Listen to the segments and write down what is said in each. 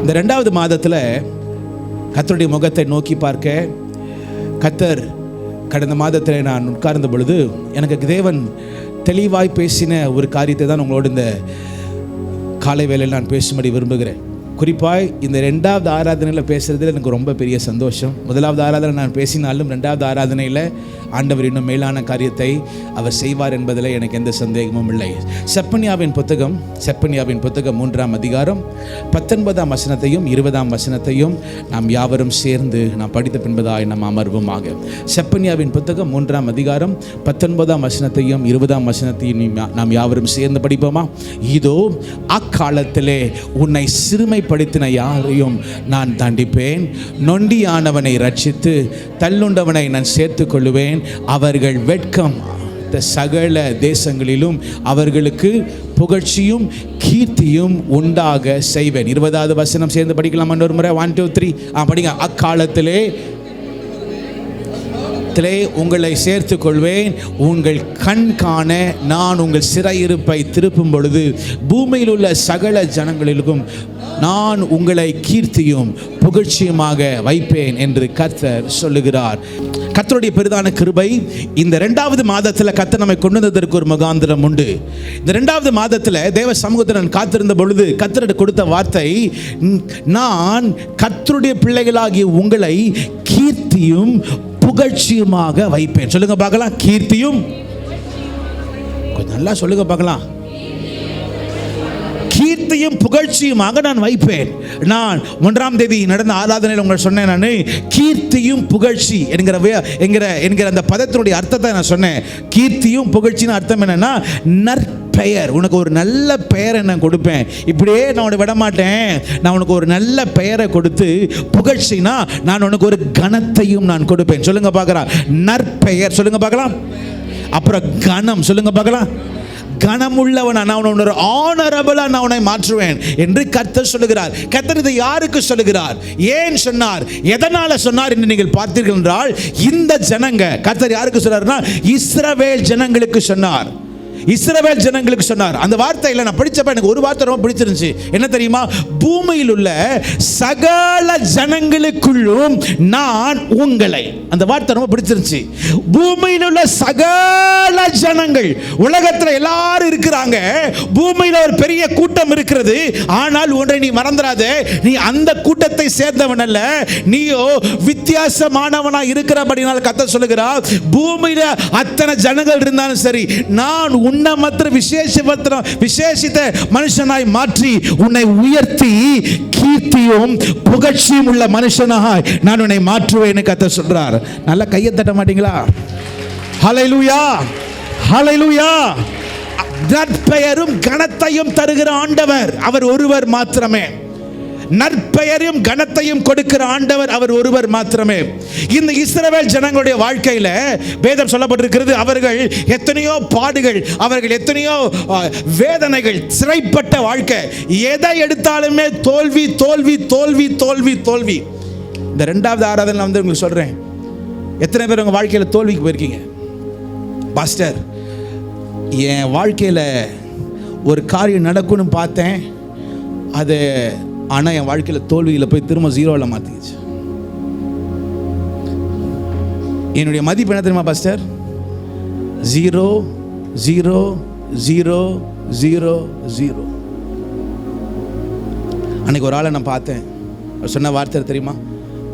இந்த 2வது மாதத்தில் கர்த்தருடைய முகத்தை நோக்கி பார்க்க, கர்த்தர் கடந்த மாதத்தில் நான் உட்கார்ந்த பொழுது எனக்கு தேவன் தெளிவாய் பேசின ஒரு காரியத்தை தான் உங்களோடு இந்த காலை வேளையில் நான் பேசும்படி விரும்புகிறேன். குறிப்பாக இந்த 2வது ஆராதனையில் பேசுகிறதுல எனக்கு ரொம்ப பெரிய சந்தோஷம். 1வது ஆராதனை நான் பேசினாலும் 2வது ஆராதனையில் ஆண்டவர் இன்னும் மேலான காரியத்தை அவர் செய்வார் என்பதில் எனக்கு எந்த சந்தேகமும் இல்லை. செப்பனியாவின் புத்தகம் 3ஆம் அதிகாரம் 19ஆம் வசனத்தையும் 20ஆம் வசனத்தையும் நாம் யாவரும் சேர்ந்து நாம் படித்த பின்பதாய் நாம் அமர்வுமாக. செப்பனியாவின் புத்தகம் 3ஆம் அதிகாரம் 19ஆம் வசனத்தையும் 20ஆம் வசனத்தையும் நாம் யாவரும் சேர்ந்து படிப்போமா? இதோ அக்காலத்திலே உன்னை சிறுமைப்படுத்தின யாரையும் நான் தண்டிப்பேன், நொண்டியானவனை ரட்சித்து தள்ளுண்டவனை நான் சேர்த்துக் கொள்ளுவேன். அவர்கள் வெட்கம் சகல தேசங்களிலும் அவர்களுக்கு புகழ்ச்சியும் கீர்த்தியும் உண்டாக செய்வேன். 20வது வசனம் சேர்ந்து படிக்கலாம். ஒரு முறை 1 2 3 படிங்க. அக்காலத்திலே உங்களை சேர்த்துக் கொள்வேன், உங்கள் கண் காண நான் உங்கள் சிறையிருப்பை திருப்பும் பொழுது பூமியில் உள்ள சகல ஜனங்களிலும் நான் உங்களை கீர்த்தியும் புகழ்ச்சியுமாக வைப்பேன் என்று கர்த்தர் சொல்லுகிறார். கர்த்தருடைய பெரிதான கிருபை இந்த 2வது மாதத்தில் கர்த்தர் நம்மை கொண்டு வந்ததற்கு ஒரு முகாந்திரம் உண்டு. இந்த 2வது மாதத்தில் தேவ சமூகத்தில் நான் காத்திருந்த பொழுது கர்த்தர் கொடுத்த வார்த்தை, நான் கர்த்தருடைய பிள்ளைகளாகிய உங்களை கீர்த்தியும் புகழ்ச்சியுமாக வைப்பேன். சொல்லுங்க பார்க்கலாம். கீர்த்தியும், கொஞ்சம் நல்லா சொல்லுங்க பார்க்கலாம். கீர்த்தியும் புகழ்ச்சியுமாக நான் வைப்பேன். நான் 1ஆம் தேதி நடந்த ஆராதனையில் உங்களுக்கு சொன்னேன், நான் கீர்த்தியும் புகழ்ச்சி என்கிற அந்த பதத்தினுடைய அர்த்தத்தை நான் சொன்னேன். கீர்த்தியும் புகழ்ச்சின்னு அர்த்தம் என்னன்னா, நற்பெயர். உனக்கு ஒரு நல்ல பெயரை நான் கொடுப்பேன். இப்படியே நான் உன்னை விட மாட்டேன். நான் உனக்கு ஒரு நல்ல பெயரை கொடுத்து, புகழ்ச்சினா நான் உனக்கு ஒரு கனத்தையும் நான் கொடுப்பேன். சொல்லுங்க பார்க்கலாம். நற்பெயர் சொல்லுங்க பார்க்கலாம். அப்புறம் கனம் சொல்லுங்க பார்க்கலாம். கனமுள்ளவனா நான் உன்னை ஆனரபிளா நான் உன்னை மாற்றுவேன் என்று கர்த்தர் சொல்லுகிறார். கர்த்தர் இதை யாருக்கு சொல்லுகிறார்? ஏன் சொன்னார்? எதனால சொன்னார் என்று நீங்கள் பார்த்தீர்கள் என்றால், இந்த ஜனங்க கர்த்தர் யாருக்கு சொன்னார்னா இஸ்ரவேல் ஜனங்களுக்கு சொன்னார். இஸ்ரவேல் ஜனங்களுக்கு சொன்னார். அந்த வார்த்தையில் நான் படிச்சப்ப எனக்கு ஒரு வார்த்தை ரொம்ப பிடிச்சிருந்துச்சு. என்ன தெரியுமா? பூமியில் உள்ள சகல ஜனங்களுக்குள்ளும் நான் உங்களை. அந்த வார்த்தை ரொம்ப பிடிச்சிருந்துச்சு. பூமியில் உள்ள சகல ஜனங்கள், உலகத்தில் எல்லாரும் இருக்கிறாங்க. பூமியில் ஒரு பெரிய கூட்டம் இருக்கிறது. ஆனால் ஒன்றை நீ மறந்துடாத, நீ அந்த கூட்டத்தை சேர்ந்தவன் அல்ல. நீயோ வித்தியாசமானவனா இருக்கிறபடினால் கர்த்தர் சொல்லுகிறார், பூமியில அத்தனை ஜனங்கள் இருந்தாலும் சரி, நான் உன்னை மாத்திரம் விசேஷித்த மனுஷனாய் மாற்றி உன்னை உயர்த்தி கீர்த்தியும் புகழ்ச்சியும் உள்ள மனுஷனாய் நான் உன்னை மாற்றுவேன் கர்த்தர் சொல்றார். நல்லா கையை தட்ட மாட்டீங்களா? ஹல்லேலூயா, ஹல்லேலூயா. நற்பெயரும் கனத்தையும் தருகிற ஆண்டவர் அவர் ஒருவர் மாத்திரமே. நற்பெயரையும் கனத்தையும் கொடுக்கிற ஆண்டவர் அவர் ஒருவர் மாத்திரமே. இந்த இஸ்ரவேல் ஜனங்களுடைய வாழ்க்கையில வேதம் சொல்லப்பட்டிருக்கிறது, அவர்கள் எத்தனையோ பாடுகள், அவர்கள் எத்தனையோ வேதனைகள், சிறைப்பட்ட வாழ்க்கை. எதை எடுத்தாலுமே தோல்வி தோல்வி தோல்வி தோல்வி தோல்வி. இந்த 2வது ஆராதனை வந்து உங்களுக்கு சொல்றேன், எத்தனை பேர் உங்க வாழ்க்கையில தோல்விக்கு போயிருக்கீங்க? பாஸ்டர், என் வாழ்க்கையில ஒரு காரியம் நடக்கும்னு பார்த்தேன், அது ஆனால் என் வாழ்க்கையில் தோல்வியில் போய் திரும்ப 0வில் மாற்றிக்கிச்சு. என்னுடைய மதிப்பு என்ன தெரியுமா பாஸ்டர்? 0 0 0 0 0. அன்னைக்கு ஒரு ஆளை நான் பார்த்தேன். சொன்ன வார்த்தை தெரியுமா?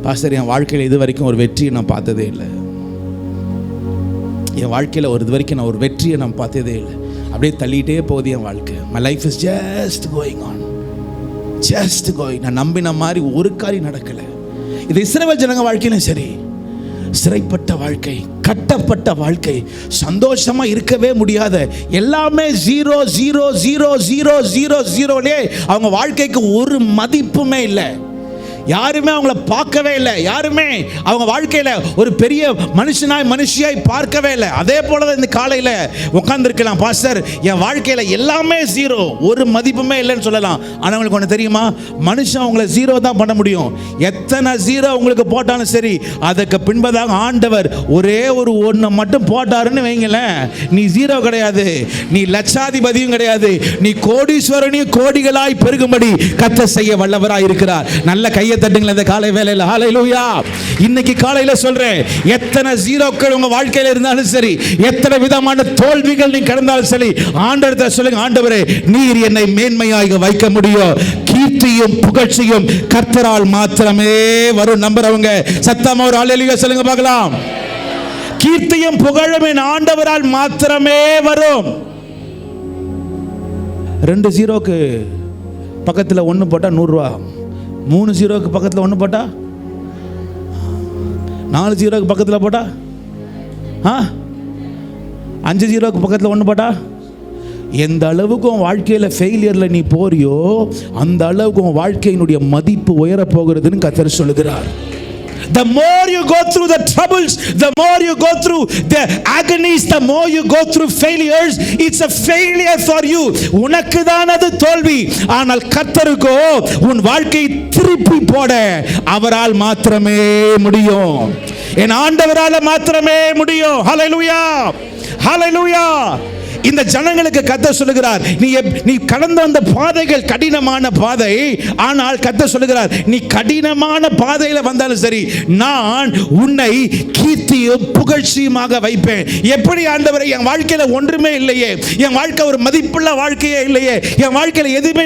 பாஸ்டர், என் வாழ்க்கையில் இது வரைக்கும் ஒரு வெற்றியை நான் பார்த்ததே இல்லை. என் வாழ்க்கையில் இது வரைக்கும் நான் ஒரு வெற்றியை நான் பார்த்ததே இல்லை. அப்படியே தள்ளிகிட்டே போகுது என் வாழ்க்கை. My life is just going on, just going. நான் நம்பின மாதிரி ஒரு காரியம் நடக்கலை. இது இஸ்ரவேல் ஜனங்க வாழ்க்கையிலும் சரி, சிறைப்பட்ட வாழ்க்கை, கட்டப்பட்ட வாழ்க்கை, சந்தோஷமா இருக்கவே முடியாத, எல்லாமே 0 0 0 0 0 0லே அவங்க வாழ்க்கைக்கு ஒரு மதிப்புமே இல்லை. யாருமே அவங்கள பார்க்கவே இல்லை. யாருமே அவங்க வாழ்க்கையில் ஒரு பெரிய மனுஷியாய் பார்க்கவே இல்லை. அதே போல தான் இந்த காலையில் உட்காந்துருக்கலாம், பாஸ்டர் என் வாழ்க்கையில் எல்லாமே ஜீரோ, ஒரு மதிப்புமே இல்லைன்னு சொல்லலாம். ஆனால் உங்களுக்கு ஒன்று தெரியுமா, மனுஷன் அவங்கள ஜீரோ தான் பண்ண முடியும். எத்தனை ஜீரோ உங்களுக்கு போட்டாலும் சரி, அதுக்கு பின்பதாக ஆண்டவர் ஒரே ஒரு ஒன்று மட்டும் போட்டாருன்னு வைங்களேன், நீ ஜீரோ கிடையாது, நீ லட்சாதிபதியும் கிடையாது, நீ கோடீஸ்வரனையும் கோடிகளாய் பெருகும்படி கர்த்தர் செய்ய வல்லவராய் இருக்கிறார். நல்ல கையை தட்டுங்களேன் இந்த காலை வேளையில். ஹல்லேலூயா. இன்னைக்கு காலையில சொல்றேன், எத்தனை ஜீரோக்கள் உங்க வாழ்க்கையில இருந்தாலும் சரி, எத்தனை விதமான தோல்விகள் நீ கடந்தாலும் சரி, ஆண்டவரே சொல்லுங்க, ஆண்டவரே நீர் என்னை மேன்மையாக வைக்க முடியும். கீர்த்தியும் புகழ்ச்சியும் கர்த்தரால் மாத்திரமே வரும். நம்புறவங்க சத்தமா ஒரு ஹல்லேலூயா சொல்லுங்க பார்க்கலாம். கீர்த்தியும் புகழும் என் ஆண்டவரால் மாத்திரமே வரும். 2 ஜீரோக்கு பக்கத்தில் 1 போட்டா 100 ரூபா, 3 ஜீரோக்கு பக்கத்தில் 1 போட்டா, 4 ஜீரோக்கு பக்கத்தில் போட்டா, 5 ஜீரோக்கு பக்கத்தில் 1 போட்டா, எந்த அளவுக்கு உன் வாழ்க்கையில் ஃபெயிலியரில் நீ போறியோ அந்த அளவுக்கு உன் வாழ்க்கையினுடைய மதிப்பு உயர போகிறதுன்னு கர்த்தர் சொல்லுகிறார். The more you go through the troubles, the more you go through the agonies, the more you go through failures, it's a failure for you. உனக்கு தான் அது தோல்வி. ஆனால் கர்த்தருக்கோ உன் வாழ்க்கையை திருப்பி போட அவரால் மாத்திரமே முடியும். என் ஆண்டவரால் மாத்திரமே முடியும். ஹல்லேலூயா, ஹல்லேலூயா. இந்த ஜனங்களுக்கு கர்த்தர் சொல்லுகிறார், நீ கடந்து வந்த பாதைகள் கடினமான பாதை. ஆனால் கர்த்தர் சொல்லுகிறார், நீ கடினமான பாதையில வந்தாலும் சரி, நான் உன்னை கீர்த்தியும் புகழ்ச்சியுமாக வைப்பேன். எப்படி ஆண்டவரே, என் வாழ்க்கையில ஒன்றுமே இல்லையே, என் வாழ்க்கை ஒரு மதிப்புள்ள வாழ்க்கையே இல்லையே, என் வாழ்க்கையில எதுவுமே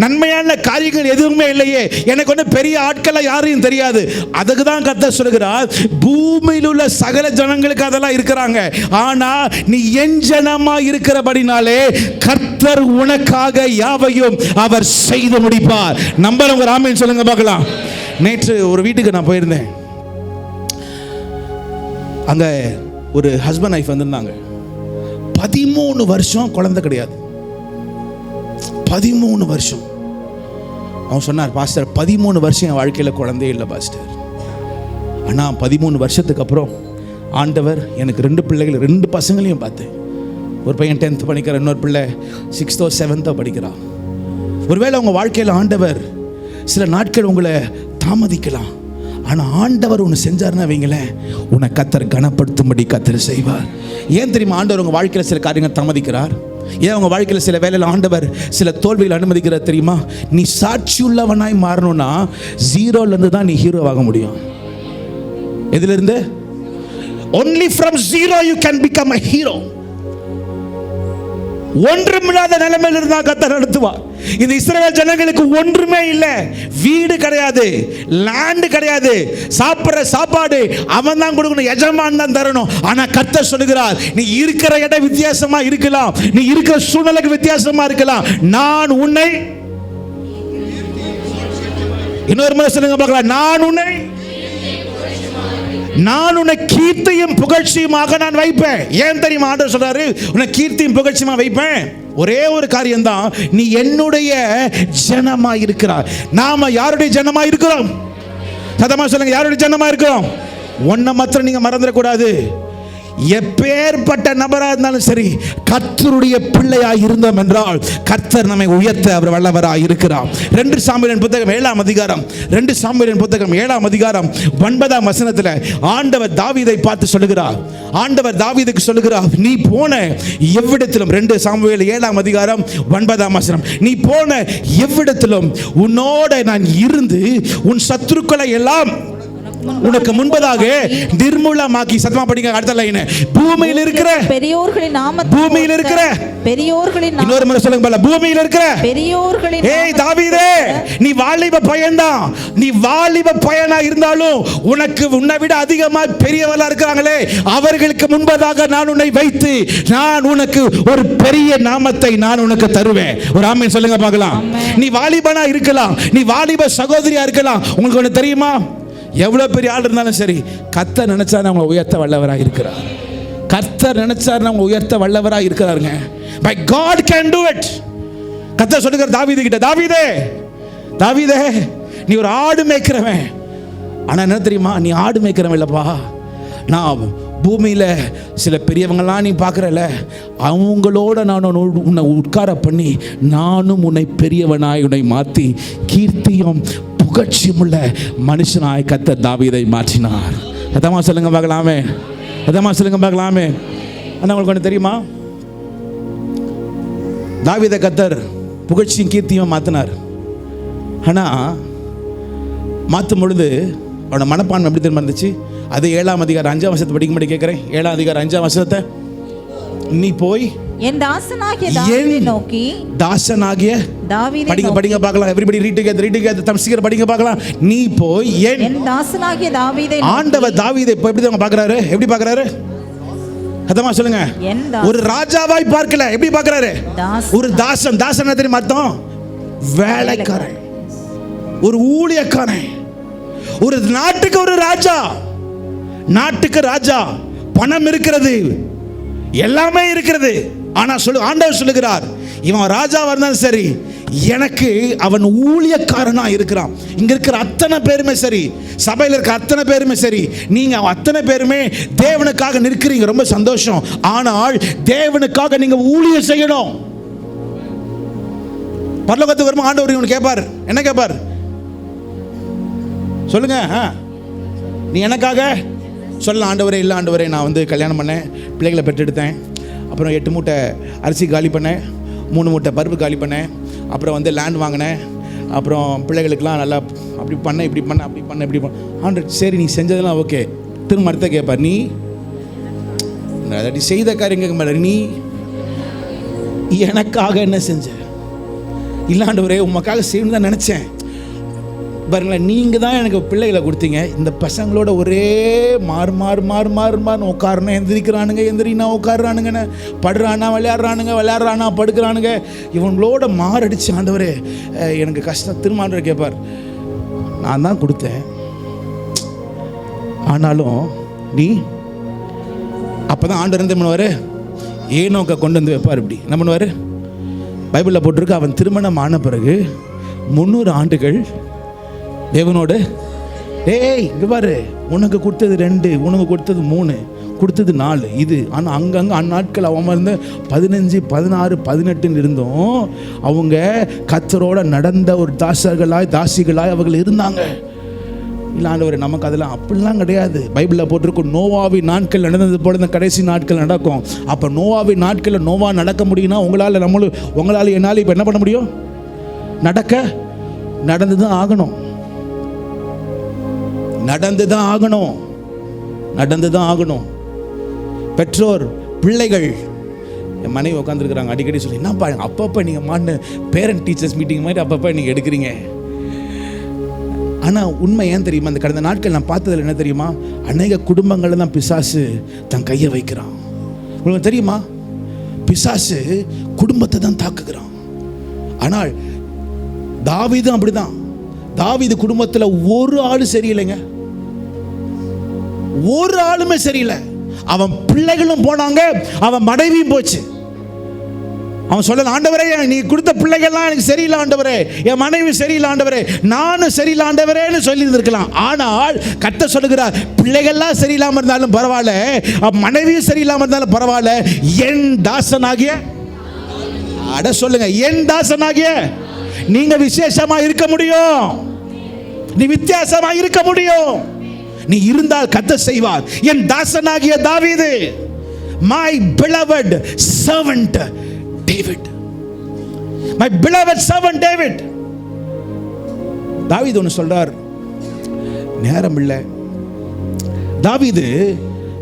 நன்மையான காரியங்கள் எதுவுமே இல்லையே, எனக்கு ஒன்றும் பெரிய ஆட்களை யாரையும் தெரியாது. அதுக்கு தான் கர்த்தர் சொல்லுகிறார், பூமியில் உள்ள சகல ஜனங்களுக்கு அதெல்லாம் இருக்கிறாங்க, ஆனா நீ என் இருக்கிறபடினாலே கர்த்தர் உனக்காக யாவையும் அவர் செய்து முடிப்பார். நம்புறவங்க ஆமென் சொல்லுங்க பார்க்கலாம். நேற்று ஒரு வீட்டுக்கு நான் போயிருந்தேன். அங்க ஒரு ஹஸ்பண்ட் வைஃப் வந்திருந்தாங்க. 13 வருஷம் குழந்தை கிடையாது. 13 வருஷம். அவன் சொன்னார், பாஸ்டர் 13 வருஷம் என் வாழ்க்கையில் குழந்தையே இல்லை பாஸ்டர். ஆனால் 13 வருஷத்துக்கு அப்புறம் ஆண்டவர் எனக்கு 2 பிள்ளைகள், 2 பசங்களையும் பார்த்தேன். ஒரு பையன் 10th படிக்கிற, இன்னொரு பிள்ளை 6th or 7th படிக்கிறான். ஒருவேளை உங்கள் வாழ்க்கையில் ஆண்டவர் சில நாட்கள் உங்களை தாமதிக்கலாம், ஆனால் ஆண்டவர் ஒன்று செஞ்சார்னா வைங்களேன், உன்னை கர்த்தர் கனப்படுத்தும்படி கர்த்தர் செய்வார். ஏன் தெரியுமா ஆண்டவர் உங்கள் வாழ்க்கையில் சில காரியங்கள் தாமதிக்கிறார்? ஏன் உங்கள் வாழ்க்கையில் சில வேளையில் ஆண்டவர் சில தோல்விகள் அனுமதிக்கிறார் தெரியுமா? நீ சாட்சி உள்ளவனாய் மாறணும்னா 0லேருந்து தான் நீ ஹீரோவாக முடியும். எதிலிருந்து? Only from 0 you can become a hero. ஒன்றுமில்லாத நிலைமையில் இருந்தா கர்த்தர் நடத்துவார். இந்த இஸ்ரவேல் ஜனங்களுக்கு ஒன்றுமே இல்லை, வீடு கிடையாது, லேண்ட் கிடையாது, சாப்பிட்ற சாப்பாடு அவன் தான் கொடுக்கணும், எஜமான் தான் தரணும். ஆனா கர்த்தர் சொல்லுகிறார், நீ இருக்கிற இடம் வித்தியாசமா இருக்கலாம், நீ இருக்கிற சூழ்நிலைக்கு வித்தியாசமா இருக்கலாம், நான் உன்னை, இன்னொரு முறை சொல்லுங்க பார்க்கலாம், நான் உன்னை கீர்த்தியும் புகழ்ச்சியுமாக நான் வைப்பேன். ஏன் தெரியுமா ஆண்டவர் சொல்றாரு, உன்னை கீர்த்தியும் புகழ்ச்சியுமா வைப்பேன்? ஒரே ஒரு காரியம் தான், நீ என்னுடைய ஜனமா இருக்கிறாய். நாம யாருடைய ஜனமா இருக்கிறோம்? சத்தமா சொல்லுங்க, யாருடைய ஜனமா இருக்கிறோம்? ஒன்ன மாத்திரம் நீங்க மறந்துடக்கூடாது. எப்பேற்பட்ட நபராக இருந்தாலும் சரி, கர்த்தருடைய பிள்ளையாய் இருந்தோம் என்றால் கர்த்தர் நம்மை உயர்த்த அவர் வல்லவராய் இருக்கிறார். 2 சாமுவேலின் புத்தகம் 7ஆம் அதிகாரம், 2 சாமுவேலின் புத்தகம் 7ஆம் அதிகாரம் 9ஆம் வசனத்தில் ஆண்டவர் தாவீதை பார்த்து சொல்லுகிறார். ஆண்டவர் தாவீதுக்கு சொல்லுகிறார், நீ போன எவ்விடத்திலும், 2 சாமுவேல் 7ஆம் அதிகாரம் 9ஆம் வசனம், நீ போன எவ்விடத்திலும் உன்னோட நான் இருந்து உன் சத்துருக்களை எல்லாம் உனக்கு முன்பதாக நிர்மூலமாக்கி. சத்தமா படிங்க அடுத்த லைன். பூமியில் இருக்கிற பெரியோர்களின் நாமத்தை, பூமியில் இருக்கிற பெரியோர்களின், இன்னொரு முறை சொல்லுங்க பால, பூமியில் இருக்கிற பெரியோர்களின். ஏய் தாவீதே, நீ வாலிப பையன்தான், நீ வாலிப பையனா இருந்தாலும் உனக்கு உன்னை விட அதிகமா பெரியவளா இருக்கிறாங்களே, அவர்களுக்கு முன்பதாக நான் உன்னை வைத்து நான் உனக்கு ஒரு பெரிய நாமத்தை நான் உனக்கு தருவேன். ஒரு ஆமென் சொல்லுங்க பார்க்கலாம். நீ வாலிபனா இருக்கலாம், நீ வாலிப சகோதரியா இருக்கலாம். உங்களுக்கு ஒன்று தெரியுமா, எவ்வளவு பெரிய ஆள் இருந்தாலும் சரி, கர்த்தர் நினைச்சாரு அவங்க உயர்த்த வல்லவராக இருக்கிறார். கர்த்தர் நினைச்சாரு அவங்க உயர்த்த வல்லவராக இருக்கிறாருங்க. By God can do it. கர்த்தர் சொல்லுகிறார் தாவீது கிட்ட, தாவீதே நீ ஒரு ஆடு மேய்க்கிறவன். ஆனால் என்ன தெரியுமா, நீ ஆடு மேய்க்கிறவன் இல்லைப்பா. நான் பூமியில் சில பெரியவங்களாம் நீ பார்க்குறல, அவங்களோட நான் உன்னை உட்கார பண்ணி நானும் உன்னை பெரியவனாய் உன்னை மாற்றி கீர்த்தியும் புகழ்ச்சியும் உள்ள மனுஷனாய் கர்த்தர் தாவீதை மாற்றினார். எதமா சொல்லுங்க பார்க்கலாமே, எதமா சொல்லுங்க பார்க்கலாமே. ஆனால் உங்களுக்கு ஒன்று தெரியுமா, தாவீதை கர்த்தர் புகழ்ச்சியும் கீர்த்தியும் மாற்றினார். ஆனால் மாற்றும் பொழுது அவனோட மனப்பான்மை எப்படி திரும்ப இருந்துச்சு? அது 7ஆம் அதிகாரம் 5ஆம் வசனத்தை படிக்கும்படி கேட்கிறேன். 7ஆம் அதிகாரம் 5ஆம் வசனத்தை, நீ போய் என் தாசனாகிய தாவீதை நோக்கி, தாசனாகிய தாவீதை படிங்க படிங்க பார்க்கலாம். எவரிபடி ரீட் டுகெதர் தமிழ் படிங்க பார்க்கலாம். நீ போய் என் தாசனாகிய தாவீதை, ஆண்டவர் தாவீதை இப்போ எப்படி தான் பார்க்கறாரு? எப்படி பார்க்கறாரு? அதமா சொல்லுங்க. ஒரு ராஜாவாய் பார்க்கல, எப்படி பார்க்கறாரு? ஒரு தாசன். தாசன் தெரியுமா அர்த்தம்? வேலைக்காரன், ஒரு ஊழியக்காரன். ஒரு நாட்டுக்கு ஒரு ராஜா, நாட்டுக்கு ராஜா. பணம் இருக்கிறது, எல்லாமே இருக்கிறது. ஆனா ஆண்டவர் சொல்லுகிறார், இவன் ராஜாவா இருந்தாலும் சரி, எனக்கு அவன் ஊழியக்காரனா இருக்கிறான். இங்க இருக்கிற அத்தனை பேருமே சரி, சபையில் இருக்கிற அத்தனை பேருமே சரி, நீங்க அத்தனை பேருமே தேவனுக்காக நிற்கிறீங்க, ரொம்ப சந்தோஷம். ஆனால் தேவனுக்காக நீங்க ஊழியம் செய்யணும். பரலோகத்துக்கு வருமா ஆண்டவர் இவன் கேட்பார், என்ன கேட்பார் சொல்லுங்க. நீ எனக்காக சொல்ல, ஆண்டவரே இல்லை ஆண்டவரே, நான் வந்து கல்யாணம் பண்ணேன், பிள்ளைகளை பெற்றெடுத்தேன், அப்புறம் 8 மூட்டை அரிசி காலி பண்ணேன், 3 மூட்டை பருப்பு காலி பண்ணேன், அப்புறம் வந்து லேண்ட் வாங்கினேன், அப்புறம் பிள்ளைகளுக்கெல்லாம் நல்லா அப்படி பண்ண இப்படி பண்ண அப்படி பண்ண இப்படி பண்ண. ஆண்டவர் சரி நீ செஞ்சதெல்லாம் ஓகே. திரும்ப அடுத்த கேட்பார், நீ செய்த காரியம் கேட்க மாட்டார், நீ எனக்காக என்ன செஞ்ச? இல்லை ஆண்டவரே உமக்காக செய்யணும்னு தான் நினச்சேன். பாருங்களேன், நீங்கள் தான் எனக்கு பிள்ளைகளை கொடுத்தீங்க, இந்த பசங்களோட ஒரே மாறு உட்காரணும், எந்திரிக்கிறானுங்க, எந்திரினா உட்காடுறானுங்கன்னு, படுறானா விளையாடுறானுங்க படுக்கிறானுங்க, இவங்களோட மாரடிச்சு ஆண்டவரே எனக்கு கஷ்டம். திரும்ப ஆண்டவர் கேட்பார், நான் தான் கொடுத்தேன், ஆனாலும் நீ. அப்போ தான் ஆண்டவர் என்ன பண்ணுவார்? ஏனோக்கை கொண்டு வந்து வைப்பார். இப்படி என்ன பண்ணுவார்? பைபிளில் போட்டிருக்கு, அவன் திருமணம் ஆன பிறகு 300 ஆண்டுகள் தேவனோடு. ஏய் இங்க பாரு, உனக்கு கொடுத்தது 2, உனக்கு கொடுத்தது 3, கொடுத்தது 4 இது. ஆனால் அங்கங்கே அந்நாட்கள் அவன் வந்து 15, 16, 18 இருந்தோம். அவங்க கர்த்தரோட நடந்த ஒரு தாசிகளாய் அவர்கள் இருந்தாங்க. இல்லை ஆண்டவரே நமக்கு அதெல்லாம் அப்படிலாம் கிடையாது. பைபிளில் போட்டிருக்கும், நோவாவின் நாட்கள் நடந்தது போல இந்த கடைசி நாட்கள் நடக்கும். அப்போ நோவாவின் நாட்களில் நோவா நடக்க முடியும்னா உங்களால் என்னால் இப்போ என்ன பண்ண முடியும்? நடந்து தான் ஆகணும். நடந்து தான் ஆகணும். பெற்றோர், பிள்ளைகள், என் மனைவி உட்காந்துருக்குறாங்க, அடிக்கடி சொல்லி, என்னப்பா அப்பப்போ நீங்கள் மாட்டு பேரண்ட் டீச்சர்ஸ் மீட்டிங் மாதிரி அப்பப்போ நீங்கள் எடுக்கிறீங்க. ஆனால் உண்மை ஏன் தெரியுமா? அந்த கடந்த நாட்கள் நான் பார்த்ததில் என்ன தெரியுமா? அநேக குடும்பங்களில் தான் பிசாசு தன் கையை வைக்கிறான். உங்களுக்கு தெரியுமா? பிசாசு குடும்பத்தை தான் தாக்குகிறான். ஆனால் தாவீதும் அப்படிதான். தாவீது குடும்பத்தில் ஒரு ஆளு சரியில்லைங்க, ஒரு ஆளுமே சரியில்லை. அவன் பிள்ளைகளும் போனாங்க, அவன் மனைவியும் போச்சு. அவன் சொல்லல, ஆண்டவரே நீ கொடுத்த பிள்ளைகள்லாம் எனக்கு சரியில்லை ஆண்டவரே, என் மனைவி சரியில்லை ஆண்டவரே, நானும் சரியில்லை ஆண்டவரேன்னு சொல்லி இருந்திருக்கலாம். ஆனால் கர்த்தர் சொல்லுகிறார், பிள்ளைகள்லாம் சரியில்லாமல் இருந்தாலும் பரவாயில்ல, மனைவியும் சரியில்லாமல் இருந்தாலும் பரவாயில்ல, என் தாசனாகிய, அட சொல்லுங்க, என் தாசனாகிய நீங்க விசேஷமா இருக்க முடியும், நீ வித்தியாசமா இருக்க முடியும். நீ இருந்தால் கர்த்தர் செய்வார். என் தாசனாகிய தாவீது, my beloved servant David, my beloved servant David. தாவீது ஒன்று சொல்றார், நேரம் இல்லை. தாவீது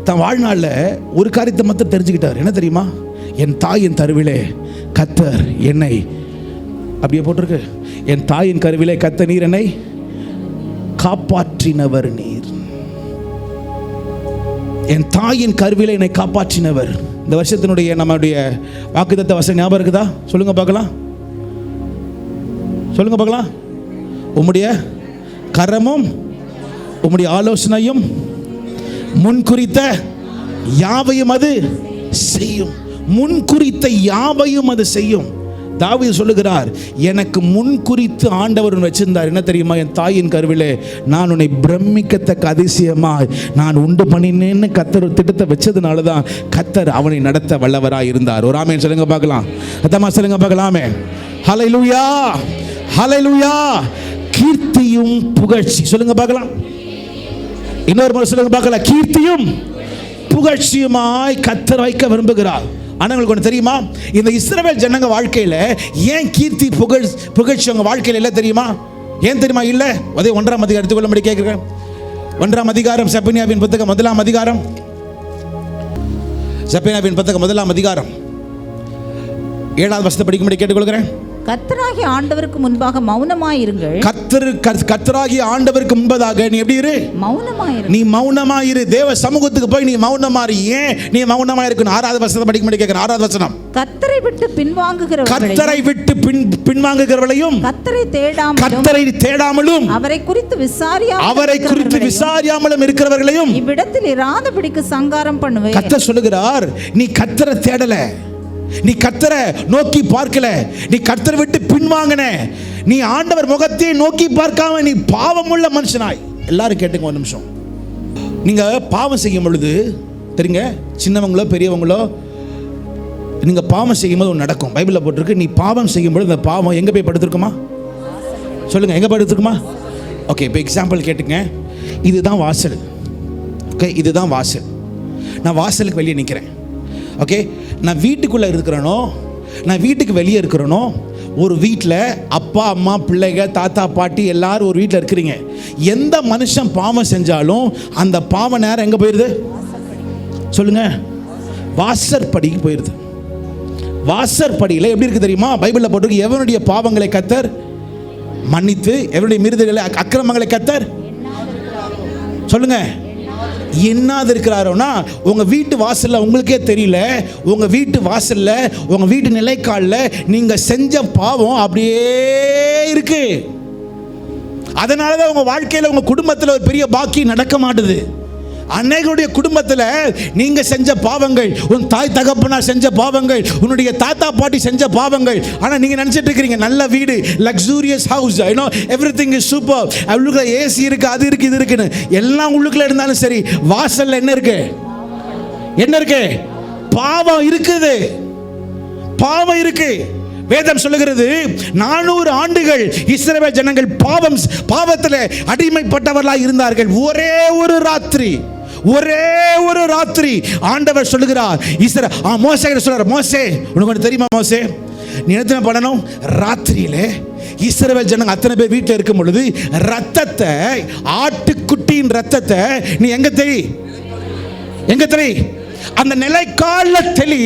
தன் வாழ்நாளில் ஒரு காரியத்தை மட்டும் தெரிஞ்சுக்கிட்டார். என்ன தெரியுமா? என் தாயின் கருவிலே கர்த்தர் என்னை, அப்படியே போட்டிருக்கு, என் தாயின் கருவிலே கர்த்தர் நீர் என்னை காப்பாற்றினவர் நீர். என் தாயின் கருவிலே என்னை காப்பாற்றினவர். இந்த வருஷத்தினுடைய நம்முடைய வாக்குத்தத்த வசனம் ஞாபகம் இருக்குதா? சொல்லுங்க பார்க்கலாம், சொல்லுங்க பார்க்கலாம். உம்முடைய கரமும் உம்முடைய ஆலோசனையும் முன்குறித்த யாவையும் அது செய்யும். முன்குறித்த யாவையும் அது செய்யும். தாவீது சொல்லுகிறார், எனக்கு முன் குறித்து ஆண்டவர் வச்சிருந்தார். என்ன தெரியுமா? என் தாயின் கருவிலே நான் உன்னை பிரமிக்கத்தக்க அதிசயமாய் நான் உண்டு பண்ணினேன்னு கர்த்தர் திட்டத்தை வச்சதுனால தான் கர்த்தர் அவனை நடத்த வல்லவராய் இருந்தார். ஒரு ஆமென் சொல்லுங்க பார்க்கலாம். அத்தமா சொல்லுங்க பார்க்கலாமே. ஹல்லேலூயா, ஹல்லேலூயா. கீர்த்தியும் புகழ்ச்சி சொல்லுங்க பார்க்கலாம். இன்னொரு முறை சொல்லுங்க பார்க்கலாம். கீர்த்தியும் புகழ்ச்சியுமாய் கர்த்தர் வைக்க விரும்புகிறார். ஆனால் உங்களுக்கு ஒன்று தெரியுமா? இந்த இஸ்ரவேல் ஜனங்க வாழ்க்கையில் ஏன் கீர்த்தி புகழ்ச்சி அவங்க வாழ்க்கையில் இல்லை தெரியுமா? ஏன் தெரியுமா இல்லை? அதே 1ஆம் அதிகாரம் எடுத்துக்கொள்ளும்படி கேட்கிறேன். 1ஆம் அதிகாரம் செப்பனியாவின் புத்தகம் 1ஆம் அதிகாரம், செப்பனியாவின் புத்தகம் 1ஆம் அதிகாரம் 7வது வசனத்தை படிக்கும்படி கேட்டுக்கொள்கிறேன். கர்த்தராகிய ஆண்டவருக்கு முன்பாக மௌனமாயிருங்கள். கர்த்தராகிய ஆண்டவருக்கு முன்பதாக நீ எப்படி இரு? மௌனமாயிரு. நீ மௌனமாயிரு. தேவ சமூகத்துக்கு போய் நீ மௌனமாயிரு. ஏன் நீ மௌனமா இருக்கணும்? 6வது வசனத்தை படிக்கும்படி கேட்கிறேன். 6வது வசனம். கர்த்தரை விட்டு பின்வாங்குகிறவளையும் கர்த்தரை தேடாமலும் அவரை குறித்து விசாரியாமலும் இருக்கிறவர்களையும் இவ்விடத்தில் இராதபடிக்கு சங்காரம் பண்ணுவேன். கர்த்தர் சொல்லுகிறார், நீ கர்த்தரை தேடல, நீ கர்த்தரை நோக்கி பார்க்கல, நீ கர்த்தரை விட்டு பின்வாங்கின, நீ ஆண்டவர் முகத்தை நோக்கி பார்க்காம நீ பாவமுள்ள மனுஷனாய். எல்லாரும் கேட்டுங்க ஒரு நிமிஷம். நீங்க பாவம் செய்யும் பொழுது தெரியுங்க, சின்னவங்களோ பெரியவங்களோ, நீங்க பாவம் செய்யும் போது ஒன்று நடக்கும். பைபிளில் போட்டிருக்கு, நீ பாவம் செய்யும் பொழுது அந்த பாவம் எங்க போய் படுத்திருக்குமா? சொல்லுங்க, எங்க படுத்திருக்குமா? ஓகே, இப்போ எக்ஸாம்பிள் கேட்டுங்க. இதுதான் வாசல். ஓகே, இதுதான் வாசல். நான் வாசலுக்கு வெளியே நிற்கிறேன். ஓகே, நான் வீட்டுக்குள்ளே இருக்கிறேனோ, நான் வீட்டுக்கு வெளியே இருக்கிறேனோ, ஒரு வீட்டில் அப்பா அம்மா பிள்ளைங்க தாத்தா பாட்டி எல்லாரும் ஒரு வீட்டில் இருக்கிறீங்க. எந்த மனுஷன் பாவம் செஞ்சாலும் அந்த பாவ நேரம் எங்கே போயிடுது? சொல்லுங்க, வாசற்படிக்கு போயிடுது. வாசற்படியில் எப்படி இருக்குது தெரியுமா? பைபிளில் போட்டிருக்கு, எவனுடைய பாவங்களை கர்த்தர் மன்னித்து எவனுடைய மீறுதல்களை அக்கிரமங்களை கர்த்தர் சொல்லுங்க என்னாது இருக்கிறாரோனா, உங்க வீட்டு வாசல்ல உங்களுக்கே தெரியல, உங்க வீட்டு வாசல்ல உங்க வீட்டு நிலைக்காலில் நீங்க செஞ்ச பாவம் அப்படியே இருக்கு. அதனாலதான் உங்க வாழ்க்கையில உங்க குடும்பத்தில் ஒரு பெரிய பாக்கி நடக்க மாட்டுது. அநேகருடைய குடும்பத்தில் நீங்க செஞ்ச பாவங்கள், உன் தாய் தகப்பனா செஞ்ச பாவங்கள், உன்னுடைய தாத்தா பாட்டி செஞ்ச பாவங்கள். ஆனா நீங்க நினைச்சிட்டு இருக்கிறீங்க நல்ல வீடு, luxurious house, everything is super, உள்ளுக்குள்ள ஏசி இருக்கு, அது இருக்கு, இது இருக்குன்னு எல்லாம் உள்ளுக்குள்ள இருந்தாலும் சரி, வாசல்ல என்ன இருக்கு? என்ன இருக்கு? பாவம் இருக்குது. பாவம் இருக்கு. வேதம் சொல்லுகிறது, 400 ஆண்டுகள் இஸ்ரவேல் ஜனங்கள் பாவத்தில் அடிமைப்பட்டவர்களாக இருந்தார்கள். ஒரே ஒரு ராத்திரி ஆண்டவர் சொல்லுகிறார், மோசே சொல்றார், மோசே உனக்கு தெரியுமா மோசே, நீ என்ன பண்ணணும்? ராத்திரியிலே இஸ்ரவேல் ஜனங்க அத்தனை பேர் வீட்டில் இருக்கும் பொழுது ரத்தத்தை, ஆட்டுக்குட்டியின் ரத்தத்தை நீ எங்க தெளி? அந்த நிலைக்கால தெளி.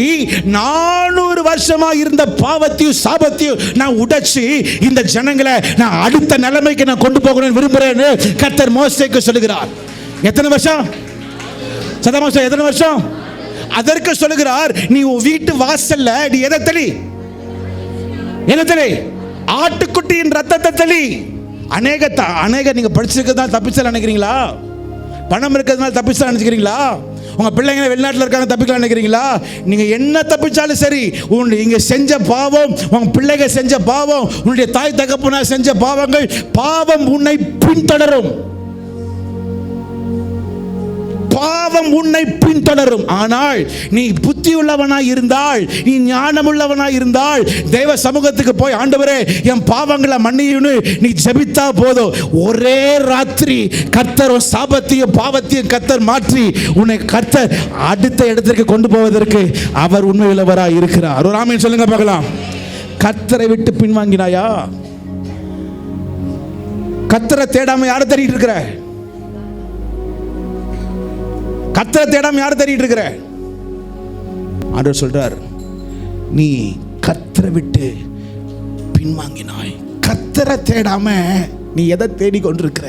400 வருஷமா இருந்த பாவத்தையும் சாபத்தையும் நான் உடைச்சு இந்த ஜனங்களை நான் அடுத்த நிலைமைக்கு நான் கொண்டு போகணும்னு விரும்புறேன்னு கர்த்தர் மோசேக்கு சொல்லுகிறார். எத்தனை வருஷம்? எத்தனை வருஷம்? அதற்கு சொல்லுகிறார், நீ உன் வீட்டு வாசல்ல நீ எதை தெளி? ஆட்டுக்குட்டியின் ரத்தத்தை தெளி. அநேக நீங்க படிச்சிருக்கிறதா தப்பிச்சல நினைக்கிறீங்களா? பணம் இருக்கிறதுனால தப்பிச்சல நினைக்கிறீங்களா? உங்க பிள்ளைங்க வெளிநாட்டில் இருக்காங்க தப்பிக்கலாம் நினைக்கிறீங்களா? நீங்க என்ன தப்பிச்சாலும் சரி, நீங்க செஞ்ச பாவம், உங்க பிள்ளைங்க செஞ்ச பாவம், உன்னுடைய தாய் தகப்பனா செஞ்ச பாவங்கள், பாவம் உன்னை பின்தொடரும். பாவம் உன்னை பின்தொடரும். ஆனால் நீ புத்தி உள்ளவனாய் இருந்தால், நீ ஞானம் உள்ளவனாய் இருந்தால், தேவ சமூகத்துக்கு போய் ஆண்டவரே என் பாவங்களை மன்னியுன்னு நீ ஜெபித்தா போதும். ஒரே ராத்திரி கர்த்தர் சாபத்தையும் பாவத்தையும் கர்த்தர் மாற்றி உன்னை கர்த்தர் அடுத்த இடத்திற்கு கொண்டு போவதற்கு அவர் உண்மை உள்ளவராய் இருக்கிறார். ஒரு ஆமென் சொல்லுங்க பார்க்கலாம். கர்த்தரை விட்டு பின்வாங்கினாயா? கர்த்தரை தேடாம யாரை தேடிட்டு இருக்கிற? கர்த்தரை தேடாம யாரை தேடிட்டு இருக்கிற? ஆண்டவர் சொல்றார், நீ கர்த்தரை விட்டு பின்வாங்கினாய். கர்த்தரை தேடாம நீ எதை தேடிக்கொண்டிருக்கிற?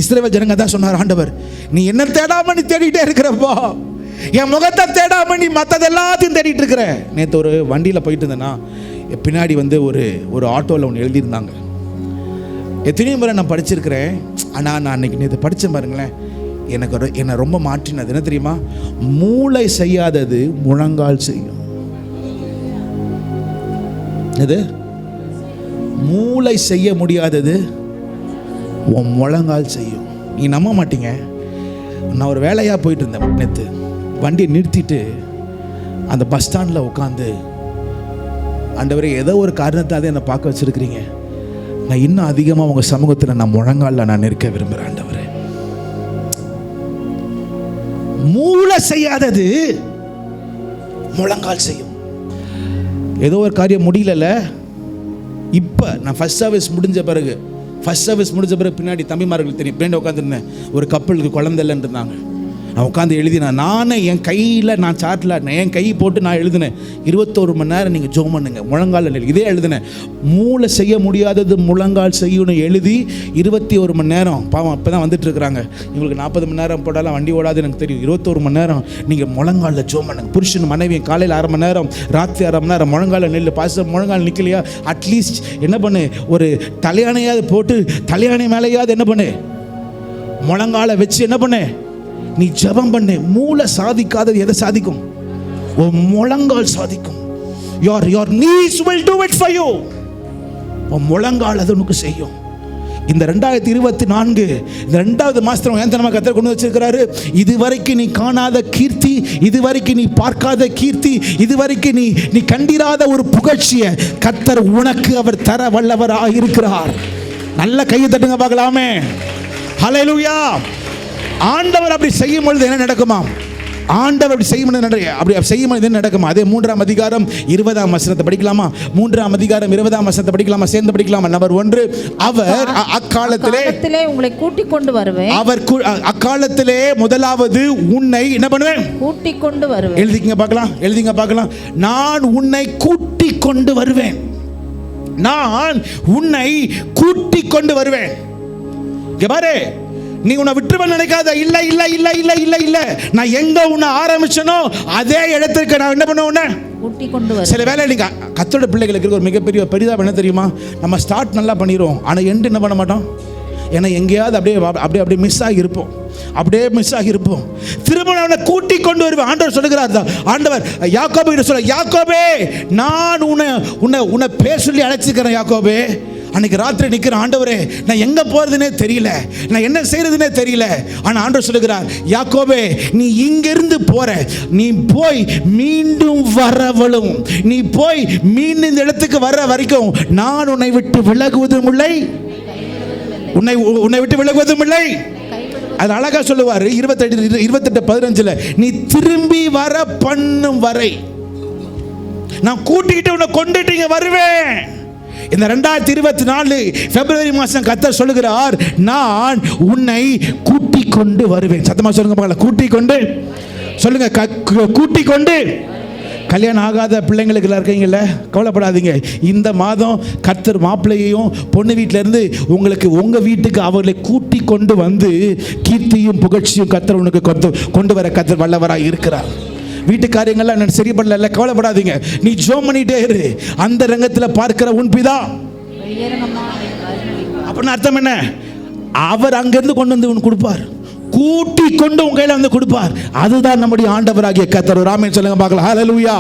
இஸ்ரவேல் ஜனங்க தான் சொன்னார், ஆண்டவர் நீ என்ன தேடாம நீ தேடிட்டே இருக்கிறப்பா, என் முகத்தை தேடாம நீ மற்றது எல்லாத்தையும் தேடிட்டு இருக்கிற. நேற்று ஒரு வண்டியில் போயிட்டு இருந்தேன்னா, பின்னாடி ஒரு ஆட்டோவில் ஒன்று எழுதியிருந்தாங்க. எத்தனையோ முறை நான் படிச்சிருக்கிறேன், ஆனால் நான் அன்னைக்கு நேற்று படித்தேன் பாருங்களேன், என்னை ரொம்ப மாற்றினது என்ன தெரியுமா? மூளை செய்யாதது முழங்கால் செய்யும். இது மூளை செய்ய முடியாதது உன் முழங்கால் செய்யும். நீ நம்ப மாட்டீங்க, நான் ஒரு வேலையாக போயிட்டு இருந்தேன். நேற்று வண்டியை நிறுத்திட்டு அந்த பஸ் ஸ்டாண்டில் உட்காந்து, ஆண்டவரே ஏதோ ஒரு காரணத்தை என்னை பார்க்க வச்சிருக்கிறீங்க, நான் இன்னும் அதிகமாக உங்கள் சமூகத்தில் நான் முழங்காலில் நான் நிற்க விரும்புகிறேன். ஆண்டவரே, மூளை செய்யாதது முழங்கால் செய்யும். ஏதோ ஒரு காரியம் முடியல, இப்போ நான் ஃபர்ஸ்ட் சர்வீஸ் முடிஞ்ச பிறகு பின்னாடி தம்பிமார்களுக்கு தெரியும், பின்னாடி உட்காந்துருந்தேன். ஒரு கப்பலுக்கு குழந்தை இல்லைன்னு இருந்தாங்க. நான் உட்காந்து எழுதினேன். நானே என் கையில் நான் சாட்டில் என் கை போட்டு நான் எழுதினேன். 21 மணி நேரம் நீங்கள் ஜோம் பண்ணுங்க, முழங்கால் இதே எழுதினேன். மூளை செய்ய முடியாதது முழங்கால் செய்யணும் எழுதி 21 மணி நேரம். பாவம் இப்போ தான் வந்துட்டு இருக்கிறாங்க. இவங்களுக்கு 40 மணி நேரம் போட்டாலும் வண்டி ஓடாது எனக்கு தெரியும். 21 மணி நேரம் நீங்கள் முழங்காலில் ஜோம் பண்ணுங்க. புருஷன் மனைவி காலையில் 1/2 மணி நேரம், ராத்திரி 1/2 மணி நேரம் முழங்காலில் நெல். பாஸ்டர் முழங்கால் நிற்கலையா, அட்லீஸ்ட் என்ன பண்ணு, ஒரு தலையானையாவது போட்டு தலையானை மேலேயாவது என்ன பண்ணு, முழங்காலை வச்சு என்ன பண்ணு, நீ ஜெபம் பண்ணு. மூளை சாதிக்காதது எதை சாதிக்கும்? உன் முழங்கால் சாதிக்கும். your knees will do it for you. உன் முழங்கால் அது உனக்கு செய்யும். இந்த 2024 இந்த 2வது மாசத்துல ஏன் தெரியுமா கர்த்தர் கொண்டு வச்சிருக்கிறாரு? இதுவரைக்கும் நீ காணாத கீர்த்தி, இதுவரைக்கும் நீ பார்க்காத கீர்த்தி, இதுவரைக்கும் நீ கண்டிராத ஒரு புகழ்ச்சியை கர்த்தர் உனக்கு அவர் தர வல்லவராக இருக்கிறார். நல்ல கையை தட்டுங்க பார்க்கலாமே. ஹல்லேலூயா. ஆண்டவர் அப்படி செய்யும் பொழுது என்ன நடக்குமா? ஆண்டவர் அப்படி செய்யும் பொழுது என்ன நடக்குமா? அதே 3ஆம் அதிகாரம் 20ஆம் வசனத்தை படிக்கலாமா? 3ஆம் அதிகாரம் 20ஆம் வசனத்தை படிக்கலாமா? சேர்ந்து படிக்கலாமா? நம்பர் 1, அவர் அக்காலத்திலே உங்களை கூட்டிக் கொண்டு வருவேன். அவர் அக்காலத்திலே முதலாவது உன்னை என்ன பண்ணுவேன்? கூட்டிக் கொண்டு வருவேன். எழுதிங்க பார்க்கலாம். நான் உன்னை கூட்டிக் கொண்டு வருவேன். நான் உன்னை கூட்டிக் கொண்டு வருவேன். பாரு, நீ உன்னை விட்டுருவேன் நினைக்காத. இல்ல இல்ல இல்ல இல்ல இல்ல இல்ல, நான் எங்க உன்னை ஆரம்பிச்சனோ அதே இடத்துக்கு நான் என்ன பண்ண உன்னை கூட்டி கொண்டு வரேன். சில வேளை நீங்க கர்த்தருடைய பிள்ளைகளுக்கு ஒரு மிகப்பெரிய பெரிதா என்ன தெரியுமா? நம்ம ஸ்டார்ட் நல்லா பண்ணிடுவோம், ஆனா எண்ட் என்ன பண்ண மாட்டோம். ஏன்னா எங்கேயாவது அப்படியே மிஸ் ஆகி இருப்போம். திரும்ப அவனை கூட்டி கொண்டு வருவேன். ஆண்டவர் சொல்லுகிறார், ஆண்டவர் யாக்கோபு கிட்ட சொல்ல, யாக்கோபே நான் உன்னை பேர் சொல்லி அழைச்சிக்கிறேன். யாக்கோபே, அன்னைக்கு ராத்திரி நிற்கிற ஆண்டவரே, நான் எங்க போறதுனே தெரியல, நான் என்ன செய்யறதுனே தெரியல. ஆனா ஆண்டவர் சொல்லுகிறார், யாக்கோபே நீ இங்கிருந்து போற, நீ போய் மீண்டும் வரவளும், நீ போய் மீண்டும் இந்த இடத்துக்கு வர வரைக்கும் நான் உன்னை விட்டு விலகுவதும் இல்லை, உன்னை விட்டு விலகுவதும் இல்லை. அது அழகா சொல்லுவார் 28:15, நீ திரும்பி வர பண்ணும் வரை நான் கூட்டிக்கிட்டு உன்னை கொண்டுட்டு வருவேன். இந்த 2024 பிப்ரவரி மாதம் கர்த்தர் சொல்லுகிறார், நான் உன்னை கூட்டிக் கொண்டு வருவேன். சத்தமா சொல்லுங்க பார்க்கலாம், கூட்டிக் கொண்டு சொல்லுங்க, கூட்டிக் கொண்டு. கல்யாணம் ஆகாத பிள்ளைங்களுக்கு எல்லாம் இருக்கீங்கல்ல, கவலைப்படாதீங்க. இந்த மாதம் கர்த்தர் மாப்பிள்ளையையும் பொண்ணு வீட்டிலேருந்து உங்களுக்கு உங்கள் வீட்டுக்கு அவர்களை கூட்டி கொண்டு வந்து கீர்த்தியும் புகழ்ச்சியும் கர்த்தர் உனக்கு கொண்டு வர கர்த்தர் வல்லவராக இருக்கிறார். வீட்டு காரியங்கள்லாம் நான் சரி பண்ணல, கவலைப்படாதீங்க. நீ ஜெபம் பண்ணிட்டே இரு. அந்த ரங்கத்தில் பார்க்கிற உன் பிதா. அப்படின்னு அர்த்தம் என்ன? அவர் அங்கிருந்து கொண்டு வந்து உனக்கு கொடுப்பார், கூட்டி கொண்டு உங்க கையில வந்து கொடுப்பார். அதுதான் நம்முடைய ஆண்டவராகிய கர்த்தர். ஆமென் சொல்லுங்க பார்க்கலாம். ஹல்லேலூயா.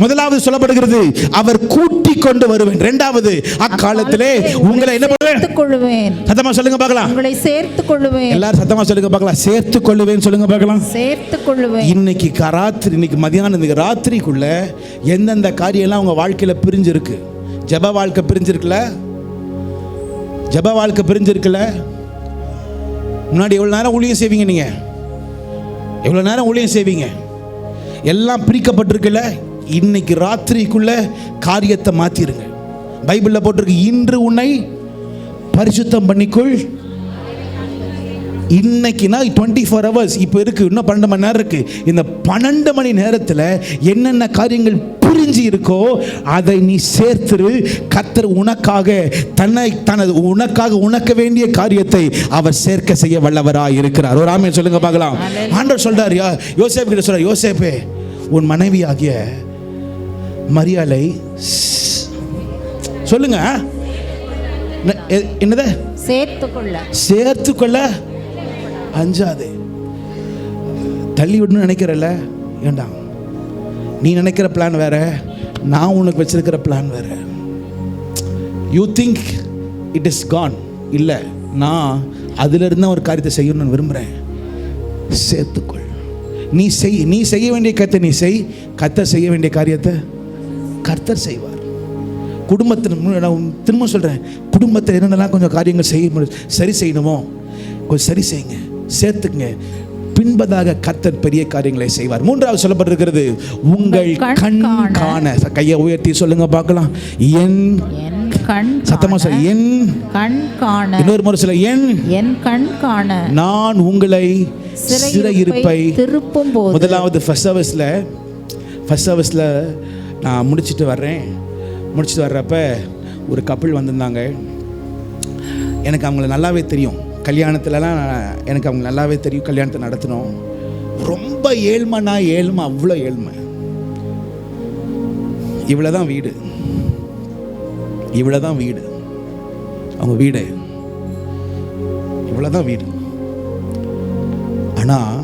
முதலாவது சொல்லப்படுகிறது, அவர் கூட்டி கொண்டு வருவேன். இரண்டாவது, அக்காலத்திலே உங்களை என்ன பண்ணுவேன்? சேர்த்துக்கொள்வேன். சத்தமா சொல்லுங்க பார்க்கலாம், உங்களை சேர்த்துக்கொள்வேன். எல்லாரும் சத்தமா சொல்லுங்க பார்க்கலாம், சேர்த்துக்கொள்வேன் சொல்லுங்க பார்க்கலாம், சேர்த்துக்கொள்வேன். இன்னைக்கு மதியானம் இந்த ராத்திரிக்குள்ள எந்தெந்த காரியம் எல்லாம் உங்க வாழ்க்கையில பிரிஞ்சிருக்கு? ஜெப வாழ்க்கை பிரிஞ்சிருக்குல்ல. முன்னாடி எவ்வளோ நேரம் ஊழியம் செய்வீங்க? நீங்கள் எவ்வளோ நேரம் ஊழியம் செய்வீங்க? எல்லாம் பிரிக்கப்பட்டிருக்குல்ல. இன்னைக்கு ராத்திரிக்குள்ள காரியத்தை மாற்றிருங்க. பைபிளில் போட்டிருக்கு, இன்று உன்னை பரிசுத்தம் பண்ணிக்கொள். இன்னைக்குனா 24 hours இப்போ இருக்குது, இன்னும் 12 மணி நேரம் இருக்குது. இந்த 12 மணி நேரத்தில் என்னென்ன காரியங்கள் புரிஞ்சு இருக்கோ அதை நீ சேர்த்து கர்த்தர் உனக்கு வேண்டிய காரியத்தை அவர் சேர்க்க செய்ய வல்லவராக இருக்கிறார். ஒரு ஆமென் சொல்லுங்க பார்க்கலாம். ஆண்டவர் சொல்றார், யோசேப்பு கிட்ட சொல்றார், யோசேப்பே உன் மனைவி ஆகிய மரியாளை சொல்லுங்க, என்னது சேர்த்துக்கொள்ள அஞ்சாதே. தள்ளி விடணும்னு நினைக்கிறல்ல, ஏண்டா நீ நினைக்கிற பிளான் வேற, நான் உனக்கு வச்சிருக்கிற பிளான் வேற. You think it is gone. இல்லை, நான் அதிலிருந்து ஒரு காரியத்தை செய்யணும்னு விரும்புகிறேன். சேர்த்துக்கொள். நீ செய்ய வேண்டிய காரியத்தை நீ செய். கர்த்தர் செய்ய வேண்டிய காரியத்தை கர்த்தர் செய்வார். குடும்பத்தில் நான் திரும்ப சொல்கிறேன், குடும்பத்தில் என்னென்னலாம் கொஞ்சம் காரியங்கள் சரி செய்யணுமோ கொஞ்சம் சரி செய்யுங்க, சேர்த்துக்குங்க. பின்பதாக கர்த்தர் பெரிய காரியங்களை செய்வார். மூன்றாவது சொல்லப்பட்டிருக்கிறது, உங்கள் கண் காண. கையை உயர்த்தி சொல்லுங்க பார்க்கலாம். என் கண் சத்தமா சொல்ல, என் கண் காண. இன்னொரு முறை சொல்ல, என் கண் காண நான் உங்களை சிறையிருப்பை திருப்பும் போது. முதலாவது ஃபர்ஸ்ட் சர்வீஸில் நான் முடிச்சுட்டு வர்றப்ப ஒரு கப்பிள் வந்திருந்தாங்க. எனக்கு அவங்கள நல்லாவே தெரியும். கல்யாணத்துலலாம் எனக்கு அவங்க நல்லாவே தெரியும். கல்யாணத்தை நடத்தினோம். ரொம்ப ஏழ்மைனா அவ்வளோ ஏழ்மை. இவ்வளோதான் வீடு அவங்க வீடு இவ்வளோதான் வீடு. ஆனால்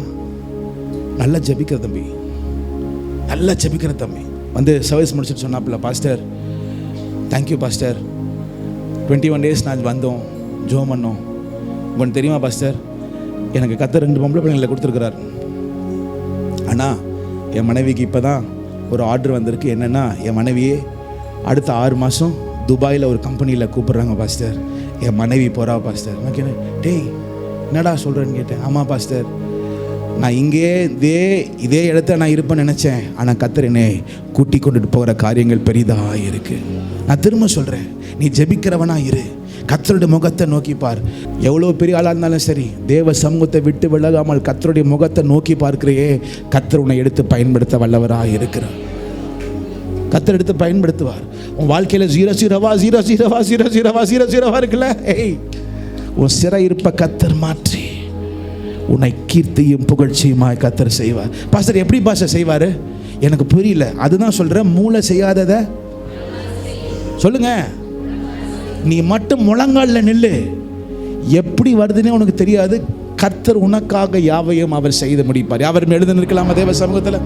நல்லா ஜெபிக்கிற தம்பி வந்து சர்வீஸ் முடிச்சுட்டு சொன்னாப்புல, பாஸ்டர் தேங்க்யூ பாஸ்டர், 21 days நான் வந்தோம், ஜோம் பண்ணோம். உங்களுக்கு தெரியுமா பாஸ்டர், எனக்கு கர்த்தர் 2 பொம்பளை பிள்ளைங்களை கொடுத்துருக்கிறார். ஆனால் என் மனைவிக்கு இப்போ தான் ஒரு ஆர்டர் வந்திருக்கு. என்னென்னா, என் மனைவியே அடுத்த 6 மாதம் துபாயில் ஒரு கம்பெனியில் கூப்பிட்றாங்க பாஸ்டர். என் மனைவி போகிறா பாஸ்டர். நான் கேட்டேன், டேய் என்னடா சொல்கிறேன்னு கேட்டேன். ஆமாம் பாஸ்டர், நான் இங்கே இதே இடத்துல நான் இருப்பேன்னு நினச்சேன். ஆனால் கர்த்தர் என்னை கூட்டி கொண்டுட்டு போகிற காரியங்கள் பெரிதாக இருக்குது. நான் திரும்ப சொல்கிறேன், நீ ஜெபிக்கிறவனா இரு. கர்த்தருடைய முகத்தை நோக்கி பார். எவ்வளோ பெரிய ஆளாக இருந்தாலும் சரி, தேவ சமூகத்தை விட்டு விலகாமல் கர்த்தருடைய முகத்தை நோக்கி பார்க்கிறையே, கர்த்தர் உன்னை எடுத்து பயன்படுத்த வல்லவராக இருக்கிறார். கர்த்தர் எடுத்து பயன்படுத்துவார். உன் வாழ்க்கையில் 0 இருக்குல்ல, உன் சிறையிருப்ப கர்த்தர் மாற்றி உன்னை கீர்த்தியும் புகழ்ச்சியுமாய் கர்த்தர் செய்வார். பாஸ்டர் எப்படி பாஸ்டர் செய்வார்? எனக்கு புரியல. அதுதான் சொல்கிறேன், மூளை செய்யாததை சொல்லுங்க. நீ மட்டும் முழங்காலில் நில்லு. எப்படி வருதுன்னே உனக்கு தெரியாது. கர்த்தர் உனக்காக யாவையும் அவர் செய்து முடிப்பார். யாவரும் எழுந்து நிற்கலாமா தேவ சமூகத்தில்?